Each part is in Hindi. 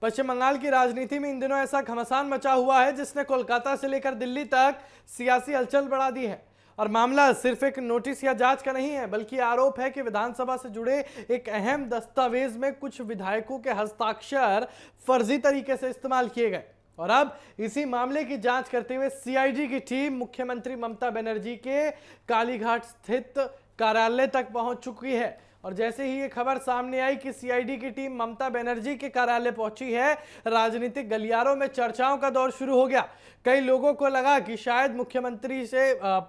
पश्चिम बंगाल की राजनीति में इन दिनों ऐसा घमासान मचा हुआ है जिसने कोलकाता से लेकर दिल्ली तक सियासी हलचल बढ़ा दी है। और मामला सिर्फ एक नोटिस या जांच का नहीं है, बल्कि आरोप है कि विधानसभा से जुड़े एक अहम दस्तावेज में कुछ विधायकों के हस्ताक्षर फर्जी तरीके से इस्तेमाल किए गए। और अब इसी मामले की जांच करते हुए सीआईडी की टीम मुख्यमंत्री ममता बनर्जी के कालीघाट स्थित कार्यालय तक पहुंच चुकी है। और जैसे ही ये खबर सामने आई कि सीआईडी की टीम ममता बनर्जी के कार्यालय पहुंची है, राजनीतिक गलियारों में चर्चाओं का दौर शुरू हो गया। कई लोगों को लगा कि शायद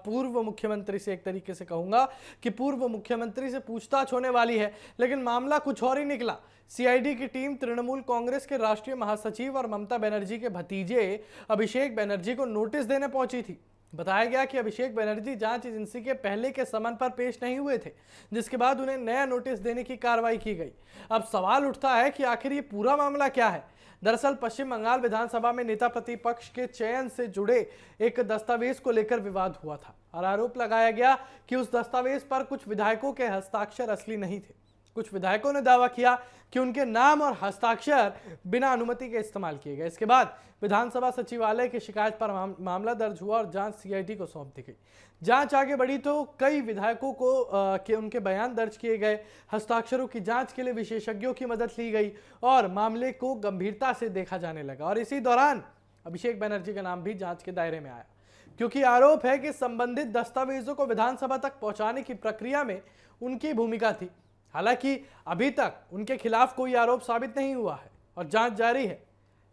पूर्व मुख्यमंत्री से, एक तरीके से कहूंगा कि पूर्व मुख्यमंत्री से पूछताछ होने वाली है, लेकिन मामला कुछ और ही निकला। सीआईडी की टीम तृणमूल कांग्रेस के राष्ट्रीय महासचिव और ममता बनर्जी के भतीजे अभिषेक बनर्जी को नोटिस देने पहुंची थी। बताया गया कि अभिषेक बनर्जी जांच एजेंसी के पहले के समन पर पेश नहीं हुए थे, जिसके बाद उन्हें नया नोटिस देने की कार्रवाई की गई। अब सवाल उठता है कि आखिर ये पूरा मामला क्या है। दरअसल पश्चिम बंगाल विधानसभा में नेता प्रतिपक्ष के चयन से जुड़े एक दस्तावेज को लेकर विवाद हुआ था और आरोप लगाया गया कि उस दस्तावेज पर कुछ विधायकों के हस्ताक्षर असली नहीं थे। कुछ विधायकों ने दावा किया कि उनके नाम और हस्ताक्षर बिना अनुमति के इस्तेमाल किए गए। इसके बाद विधानसभा सचिवालय की शिकायत पर मामला दर्ज हुआ और जांच सीआईडी को सौंप दी गई। जांच आगे बढ़ी तो कई विधायकों के उनके बयान दर्ज किए गए। हस्ताक्षरों की जांच के लिए विशेषज्ञों की मदद ली गई और मामले को गंभीरता से देखा जाने लगा। और इसी दौरान अभिषेक बनर्जी का नाम भी जांच के दायरे में आया, क्योंकि आरोप है कि संबंधित दस्तावेजों को विधानसभा तक पहुंचाने की प्रक्रिया में उनकी भूमिका थी। हालांकि अभी तक उनके खिलाफ कोई आरोप साबित नहीं हुआ है और जांच जारी है।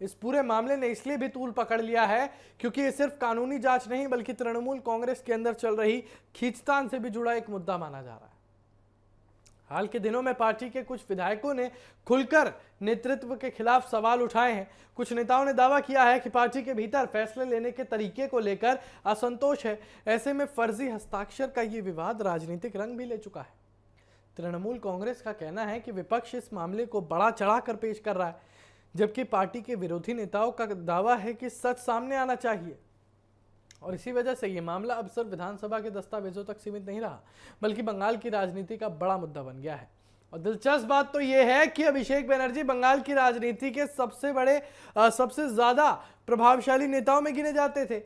इस पूरे मामले ने इसलिए भी तूल पकड़ लिया है क्योंकि ये सिर्फ कानूनी जांच नहीं, बल्कि तृणमूल कांग्रेस के अंदर चल रही खींचतान से भी जुड़ा एक मुद्दा माना जा रहा है। हाल के दिनों में पार्टी के कुछ विधायकों ने खुलकर नेतृत्व के खिलाफ सवाल उठाए हैं। कुछ नेताओं ने दावा किया है कि पार्टी के भीतर फैसले लेने के तरीके को लेकर असंतोष है। ऐसे में फर्जी हस्ताक्षर का ये विवाद राजनीतिक रंग भी ले चुका है। तृणमूल कांग्रेस का कहना है कि विपक्ष इस मामले को बढ़ा चढ़ाकर पेश कर रहा है, जबकि पार्टी के विरोधी नेताओं का दावा है कि सच सामने आना चाहिए। और इसी वजह से यह मामला अब सिर्फ विधानसभा के दस्तावेजों तक सीमित नहीं रहा, बल्कि बंगाल की राजनीति का बड़ा मुद्दा बन गया है। और दिलचस्प बात तो यह है कि अभिषेक बनर्जी बंगाल की राजनीति के सबसे ज्यादा प्रभावशाली नेताओं में गिने जाते थे।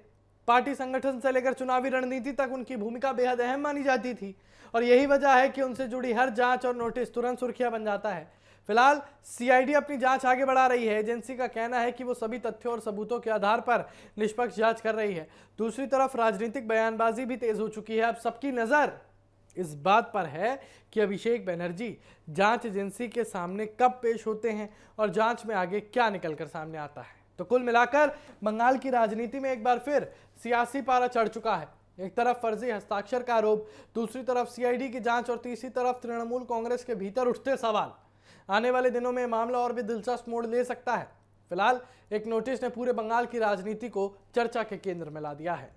पार्टी संगठन से लेकर चुनावी रणनीति तक उनकी भूमिका बेहद अहम मानी जाती थी और यही वजह है कि उनसे जुड़ी हर जांच और नोटिस तुरंत सुर्खियां बन जाता है। फिलहाल सीआईडी अपनी जांच आगे बढ़ा रही है। एजेंसी का कहना है कि वो सभी तथ्यों और सबूतों के आधार पर निष्पक्ष जांच कर रही है। दूसरी तरफ राजनीतिक बयानबाजी भी तेज हो चुकी है। अब सबकी नजर इस बात पर है कि अभिषेक बनर्जी जांच एजेंसी के सामने कब पेश होते हैं और जांच में आगे क्या निकलकर सामने आता है। तो कुल मिलाकर बंगाल की राजनीति में एक बार फिर सियासी पारा चढ़ चुका है। एक तरफ फर्जी हस्ताक्षर का आरोप, दूसरी तरफ सीआईडी की जांच और तीसरी तरफ तृणमूल कांग्रेस के भीतर उठते सवाल। आने वाले दिनों में मामला और भी दिलचस्प मोड़ ले सकता है। फिलहाल एक नोटिस ने पूरे बंगाल की राजनीति को चर्चा के केंद्र में ला दिया है।